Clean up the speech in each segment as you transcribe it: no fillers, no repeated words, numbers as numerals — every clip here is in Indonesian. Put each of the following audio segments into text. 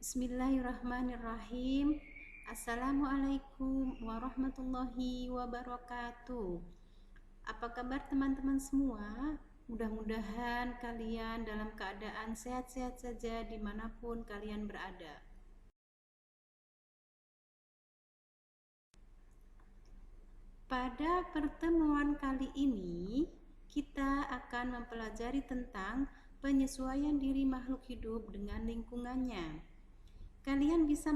Bismillahirrahmanirrahim. Assalamualaikum warahmatullahi wabarakatuh. Apa kabar teman-teman semua? Mudah-mudahan kalian dalam keadaan sehat-sehat saja dimanapun kalian berada. Pada pertemuan kali ini, kita akan mempelajari tentang penyesuaian diri makhluk hidup dengan lingkungannya. Kalian bisa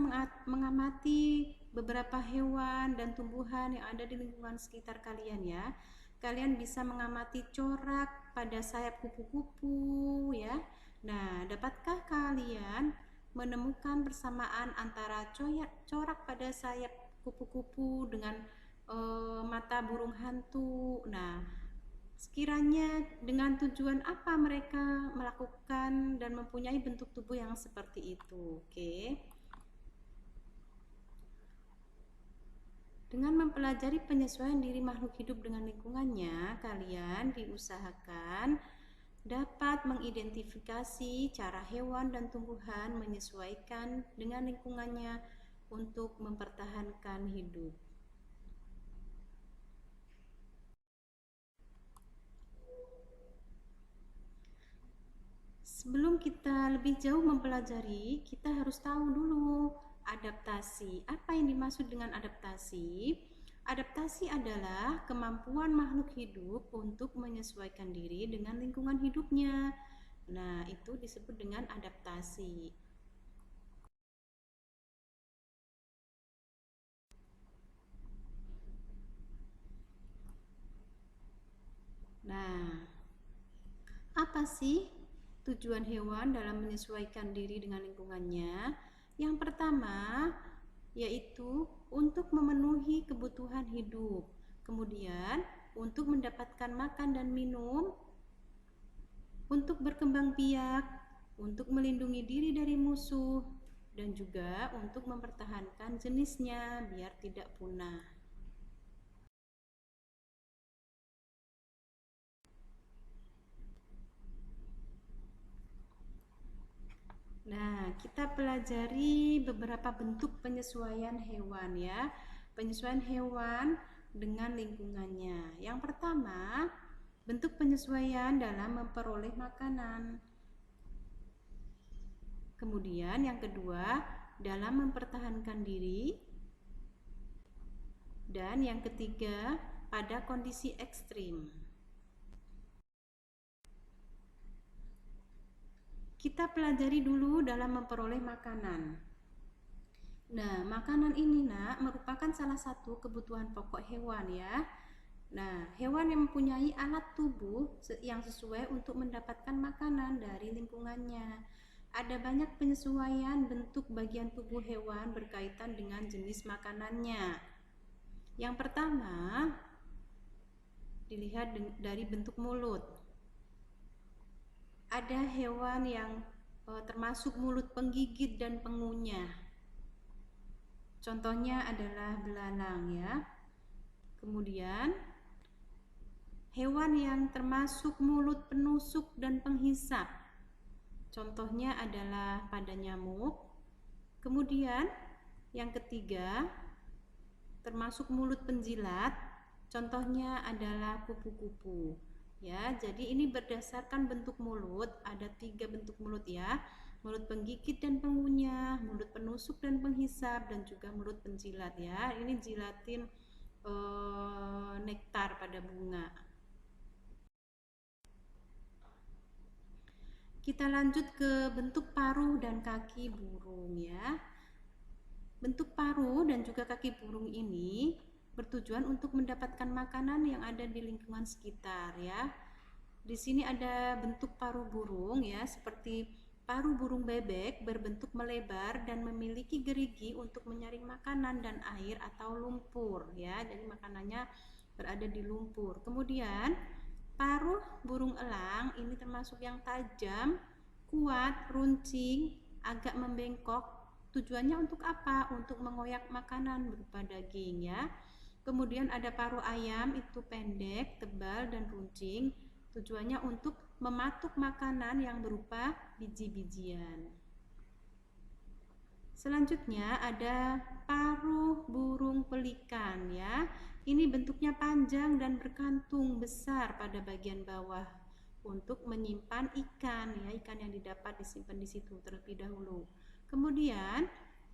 mengamati beberapa hewan dan tumbuhan yang ada di lingkungan sekitar kalian ya. Kalian bisa mengamati corak pada sayap kupu-kupu ya. Nah, dapatkah kalian menemukan persamaan antara corak pada sayap kupu-kupu dengan mata burung hantu? Nah, sekiranya dengan tujuan apa mereka melakukan dan mempunyai bentuk tubuh yang seperti itu? Oke. Dengan mempelajari penyesuaian diri makhluk hidup dengan lingkungannya, kalian diusahakan dapat mengidentifikasi cara hewan dan tumbuhan menyesuaikan dengan lingkungannya untuk mempertahankan hidup. Sebelum kita lebih jauh mempelajari, kita harus tahu dulu adaptasi. Apa yang dimaksud dengan adaptasi? Adaptasi adalah kemampuan makhluk hidup untuk menyesuaikan diri dengan lingkungan hidupnya. Nah, itu disebut dengan adaptasi. Nah, apa sih tujuan hewan dalam menyesuaikan diri dengan lingkungannya? Yang pertama, yaitu untuk memenuhi kebutuhan hidup. Kemudian, untuk mendapatkan makan dan minum, untuk berkembang biak, untuk melindungi diri dari musuh, dan juga untuk mempertahankan jenisnya biar tidak punah. Nah, kita pelajari beberapa bentuk penyesuaian hewan ya. Penyesuaian hewan dengan lingkungannya. Yang pertama, bentuk penyesuaian dalam memperoleh makanan. Kemudian yang kedua, dalam mempertahankan diri. Dan yang ketiga, pada kondisi ekstrim. Kita pelajari dulu dalam memperoleh makanan. Nah, makanan ini merupakan salah satu kebutuhan pokok hewan ya. Nah, hewan yang mempunyai alat tubuh yang sesuai untuk mendapatkan makanan dari lingkungannya. Ada banyak penyesuaian bentuk bagian tubuh hewan berkaitan dengan jenis makanannya. Yang pertama, dilihat dari bentuk mulut. Ada hewan yang termasuk mulut penggigit dan pengunyah. Contohnya adalah belalang ya. Kemudian hewan yang termasuk mulut penusuk dan penghisap. Contohnya adalah pada nyamuk. Kemudian yang ketiga termasuk mulut penjilat. Contohnya adalah kupu-kupu. Ya, jadi ini berdasarkan bentuk mulut, ada 3 bentuk mulut ya. Mulut penggigit dan pengunyah, mulut penusuk dan penghisap, dan juga mulut penjilat ya. Ini jilatin nektar pada bunga. Kita lanjut ke bentuk paruh dan kaki burung ya. Bentuk paruh dan juga kaki burung ini bertujuan untuk mendapatkan makanan yang ada di lingkungan sekitar ya. Di sini ada bentuk paruh burung ya, seperti paruh burung bebek berbentuk melebar dan memiliki gerigi untuk menyaring makanan dan air atau lumpur ya. Jadi makanannya berada di lumpur. Kemudian paruh burung elang ini termasuk yang tajam, kuat, runcing, agak membengkok. Tujuannya untuk apa? Untuk mengoyak makanan berupa daging ya. Kemudian ada paruh ayam, itu pendek, tebal, dan runcing. Tujuannya untuk mematuk makanan yang berupa biji-bijian. Selanjutnya ada paruh burung pelikan ya. Ini bentuknya panjang dan berkantung besar pada bagian bawah untuk menyimpan ikan ya, ikan yang didapat disimpan di situ terlebih dahulu. Kemudian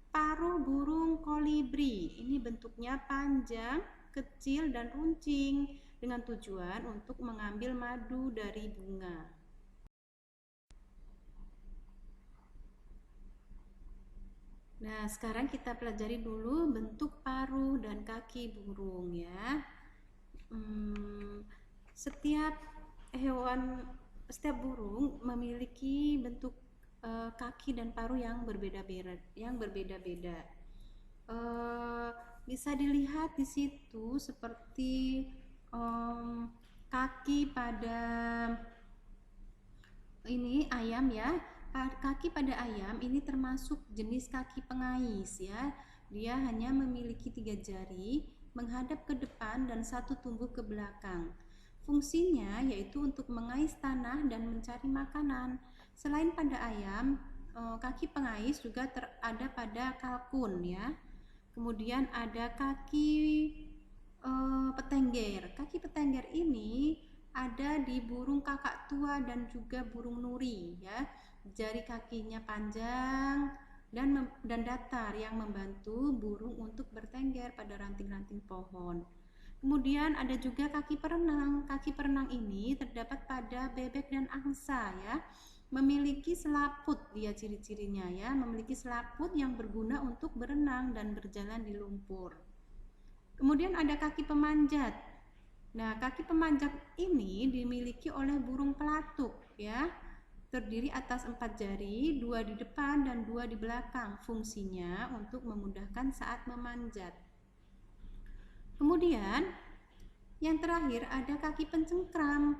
paruh burung kolibri. Ini bentuknya panjang, kecil dan runcing dengan tujuan untuk mengambil madu dari bunga. Nah, sekarang kita pelajari dulu bentuk paruh dan kaki burung ya. Setiap burung memiliki bentuk kaki dan paruh yang berbeda-beda. Bisa dilihat di situ seperti kaki pada ini ayam ya. Kaki pada ayam ini termasuk jenis kaki pengais ya. Dia hanya memiliki 3 jari menghadap ke depan dan 1 tumbuh ke belakang. Fungsinya yaitu untuk mengais tanah dan mencari makanan. Selain pada ayam, kaki pengais juga ada pada kalkun ya. Kemudian ada kaki petengger. Kaki petengger ini ada di burung kakak tua dan juga burung nuri ya. Jari kakinya panjang dan datar yang membantu burung untuk bertengger pada ranting-ranting pohon. Kemudian ada juga kaki perenang. Kaki perenang ini terdapat pada bebek dan angsa ya. Memiliki selaput dia ciri-cirinya ya, memiliki selaput yang berguna untuk berenang dan berjalan di lumpur. Kemudian ada kaki pemanjat. Nah, kaki pemanjat ini dimiliki oleh burung pelatuk ya. Terdiri atas 4 jari, 2 di depan dan 2 di belakang. Fungsinya untuk memudahkan saat memanjat. Kemudian yang terakhir ada kaki pencengkram.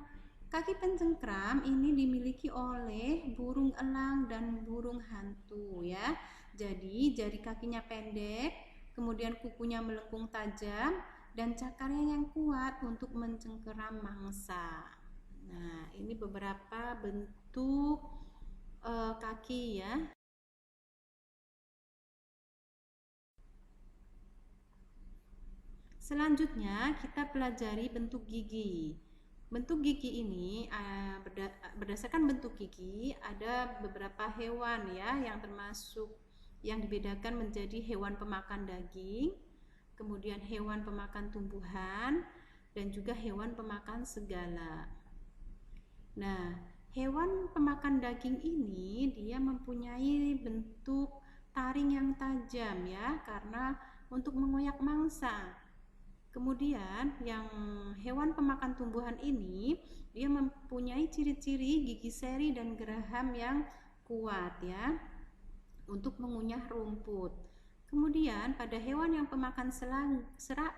Kaki pencengkram ini dimiliki oleh burung elang dan burung hantu ya. Jadi jari kakinya pendek, kemudian kukunya melengkung tajam dan cakarnya yang kuat untuk mencengkeram mangsa. Nah, ini beberapa bentuk kaki ya. Selanjutnya kita pelajari bentuk gigi. Bentuk gigi ini berdasarkan bentuk gigi ada beberapa hewan ya yang dibedakan menjadi hewan pemakan daging, kemudian hewan pemakan tumbuhan, dan juga hewan pemakan segala. Nah, hewan pemakan daging ini dia mempunyai bentuk taring yang tajam ya, karena untuk mengoyak mangsa. Kemudian yang hewan pemakan tumbuhan ini dia mempunyai ciri-ciri gigi seri dan geraham yang kuat ya untuk mengunyah rumput. Kemudian pada hewan yang pemakan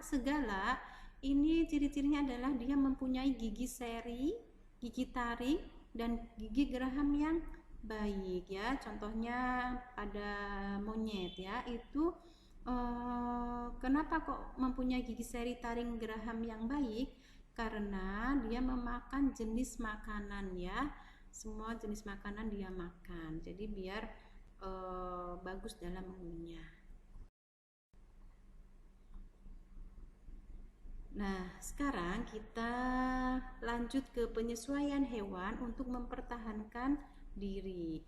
segala ini ciri-cirinya adalah dia mempunyai gigi seri, gigi taring dan gigi geraham yang baik ya. Contohnya pada monyet ya, itu kenapa kok mempunyai gigi seri, taring, geraham yang baik? Karena dia memakan jenis makanan ya, semua jenis makanan dia makan, jadi biar bagus dalam mengunyah. Nah, sekarang kita lanjut ke penyesuaian hewan untuk mempertahankan diri.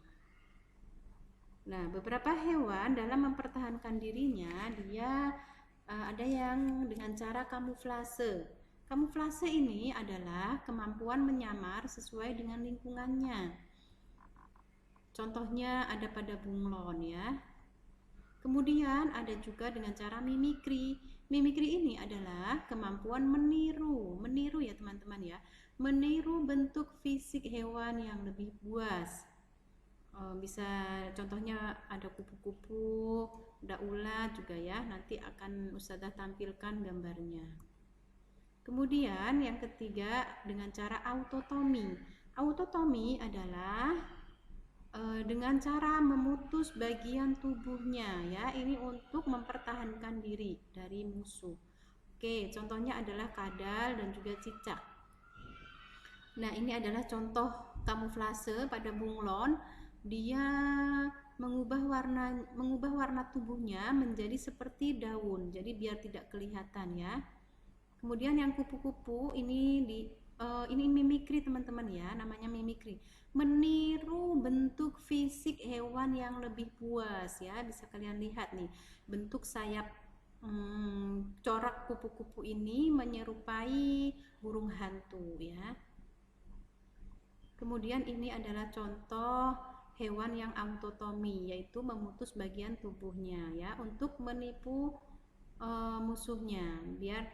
Nah, beberapa hewan dalam mempertahankan dirinya, dia ada yang dengan cara kamuflase. Kamuflase ini adalah kemampuan menyamar sesuai dengan lingkungannya. Contohnya ada pada bunglon ya. Kemudian ada juga dengan cara mimikri. Mimikri ini adalah kemampuan meniru ya teman-teman ya. Meniru bentuk fisik hewan yang lebih buas. Bisa contohnya ada kupu-kupu, ada ulat juga ya. Nanti akan Ustazah tampilkan gambarnya. Kemudian yang ketiga dengan cara autotomi. Autotomi adalah dengan cara memutus bagian tubuhnya ya, ini untuk mempertahankan diri dari musuh. Oke, contohnya adalah kadal dan juga cicak. Nah, ini adalah contoh kamuflase pada bunglon. Dia mengubah warna tubuhnya menjadi seperti daun. Jadi biar tidak kelihatan ya. Kemudian yang kupu-kupu ini mimikri teman-teman ya, namanya mimikri. Meniru bentuk fisik hewan yang lebih buas ya. Bisa kalian lihat nih, bentuk sayap corak kupu-kupu ini menyerupai burung hantu ya. Kemudian ini adalah contoh hewan yang autotomi, yaitu memutus bagian tubuhnya ya untuk menipu musuhnya biar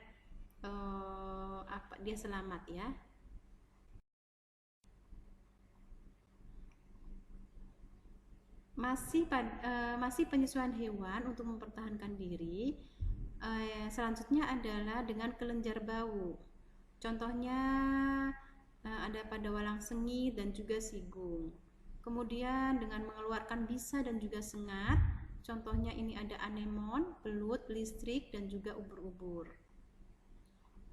dia selamat ya. Masih penyesuaian hewan untuk mempertahankan diri. Selanjutnya adalah dengan kelenjar bau. Contohnya ada pada walang sengit dan juga sigung. Kemudian dengan mengeluarkan bisa dan juga sengat. Contohnya ini ada anemon, belut, listrik, dan juga ubur-ubur.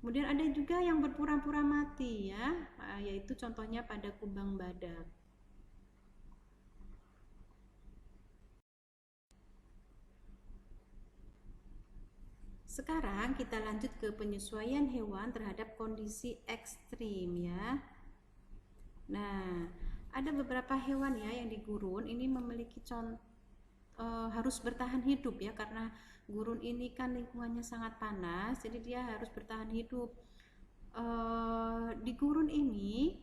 Kemudian ada juga yang berpura-pura mati ya, yaitu contohnya pada kubang badak. Sekarang kita lanjut ke penyesuaian hewan terhadap kondisi ekstrim ya. Nah, ada beberapa hewan ya yang di gurun ini memiliki harus bertahan hidup ya, karena gurun ini kan lingkungannya sangat panas, jadi dia harus bertahan hidup. Di gurun ini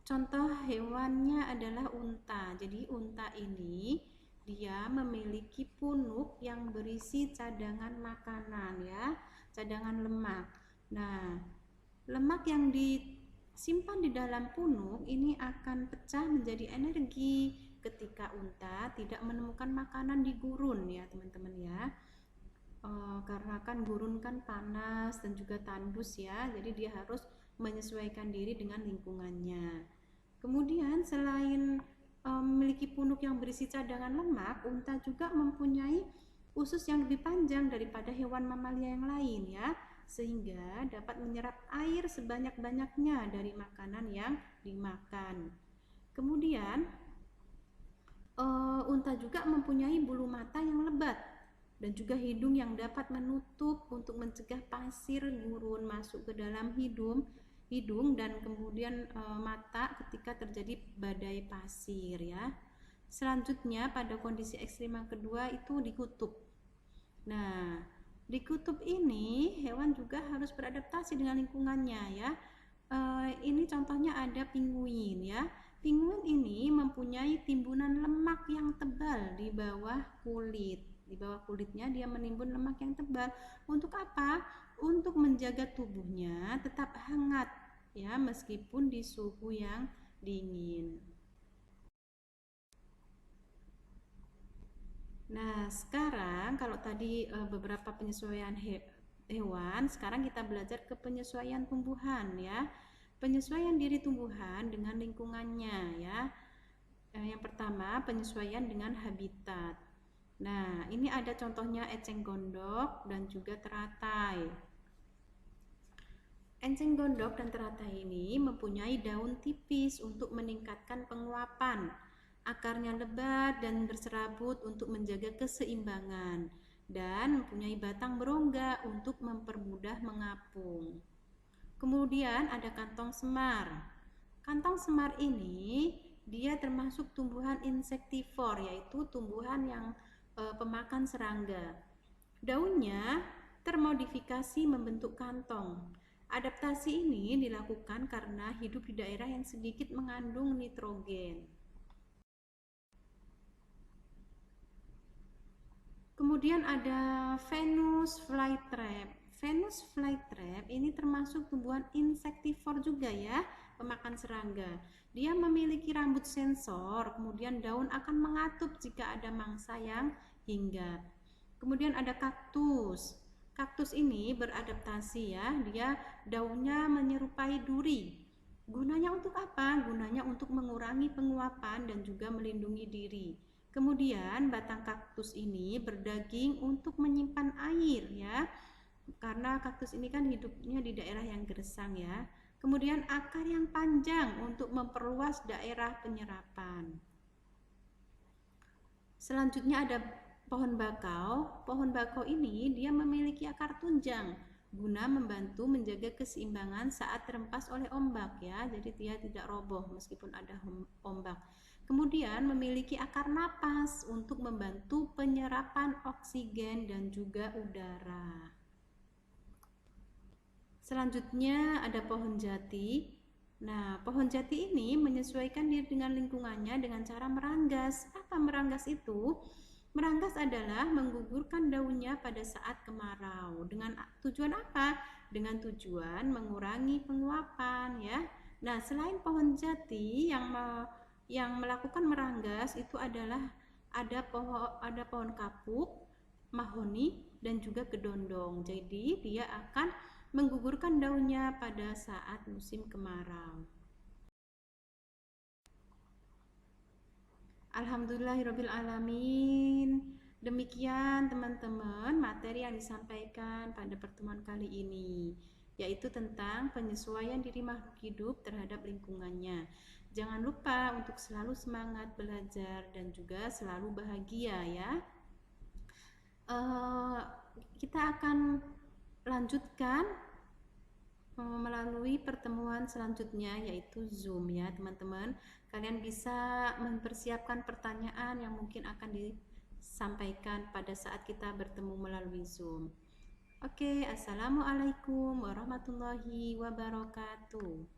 contoh hewannya adalah unta. Jadi unta ini dia memiliki punuk yang berisi cadangan makanan ya, cadangan lemak. Nah, lemak yang disimpan di dalam punuk ini akan pecah menjadi energi ketika unta tidak menemukan makanan di gurun ya teman-teman ya. Karena kan gurun kan panas dan juga tandus ya, jadi dia harus menyesuaikan diri dengan lingkungannya. Kemudian selain memiliki punuk yang berisi cadangan lemak, unta juga mempunyai usus yang lebih panjang daripada hewan mamalia yang lain ya, sehingga dapat menyerap air sebanyak-banyaknya dari makanan yang dimakan. Kemudian unta juga mempunyai bulu mata yang lebat dan juga hidung yang dapat menutup untuk mencegah pasir gurun masuk ke dalam hidung dan kemudian mata ketika terjadi badai pasir ya. Selanjutnya pada kondisi ekstrim yang kedua itu di kutub. Nah, di kutub ini hewan juga harus beradaptasi dengan lingkungannya ya. Ini contohnya ada penguin ya. Penguin ini mempunyai timbunan lemak yang tebal di bawah kulit. Di bawah kulitnya dia menimbun lemak yang tebal. Untuk apa? Untuk menjaga tubuhnya tetap hangat ya, meskipun di suhu yang dingin. Nah, sekarang kalau tadi beberapa penyesuaian hewan, sekarang kita belajar ke penyesuaian tumbuhan ya. Penyesuaian diri tumbuhan dengan lingkungannya ya. Yang pertama, penyesuaian dengan habitat. Nah, ini ada contohnya eceng gondok dan juga teratai. Eceng gondok dan teratai ini mempunyai daun tipis untuk meningkatkan penguapan. Akarnya lebat dan berserabut untuk menjaga keseimbangan dan mempunyai batang berongga untuk mempermudah mengapung. Kemudian ada kantong semar. Kantong semar ini dia termasuk tumbuhan insektivor, yaitu tumbuhan yang pemakan serangga. Daunnya termodifikasi membentuk kantong. Adaptasi ini dilakukan karena hidup di daerah yang sedikit mengandung nitrogen. Kemudian ada Venus flytrap. Venus flytrap ini termasuk tumbuhan insektivor juga ya, pemakan serangga. Dia memiliki rambut sensor, kemudian daun akan mengatup jika ada mangsa yang hinggap. Kemudian ada kaktus. Kaktus ini beradaptasi ya, dia daunnya menyerupai duri. Gunanya untuk apa? Gunanya untuk mengurangi penguapan dan juga melindungi diri. Kemudian batang kaktus ini berdaging untuk menyimpan air ya, karena kaktus ini kan hidupnya di daerah yang gersang ya. Kemudian akar yang panjang untuk memperluas daerah penyerapan. Selanjutnya ada pohon bakau. Pohon bakau ini dia memiliki akar tunjang guna membantu menjaga keseimbangan saat terhempas oleh ombak ya. Jadi dia tidak roboh meskipun ada ombak. Kemudian memiliki akar napas untuk membantu penyerapan oksigen dan juga udara. Selanjutnya ada pohon jati. Nah, pohon jati ini menyesuaikan diri dengan lingkungannya dengan cara meranggas. Apa meranggas itu? Meranggas adalah menggugurkan daunnya pada saat kemarau. Dengan tujuan apa? Dengan tujuan mengurangi penguapan ya. Nah, selain pohon jati yang melakukan meranggas itu adalah ada pohon kapuk, mahoni dan juga kedondong. Jadi dia akan menggugurkan daunnya pada saat musim kemarau. Alhamdulillahirrabbilalamin. Demikian teman-teman materi yang disampaikan pada pertemuan kali ini, yaitu tentang penyesuaian diri makhluk hidup terhadap lingkungannya. Jangan lupa untuk selalu semangat belajar dan juga selalu bahagia ya. Kita akan lanjutkan melalui pertemuan selanjutnya yaitu Zoom ya teman-teman. Kalian bisa mempersiapkan pertanyaan yang mungkin akan disampaikan pada saat kita bertemu melalui Zoom. Oke, assalamualaikum warahmatullahi wabarakatuh.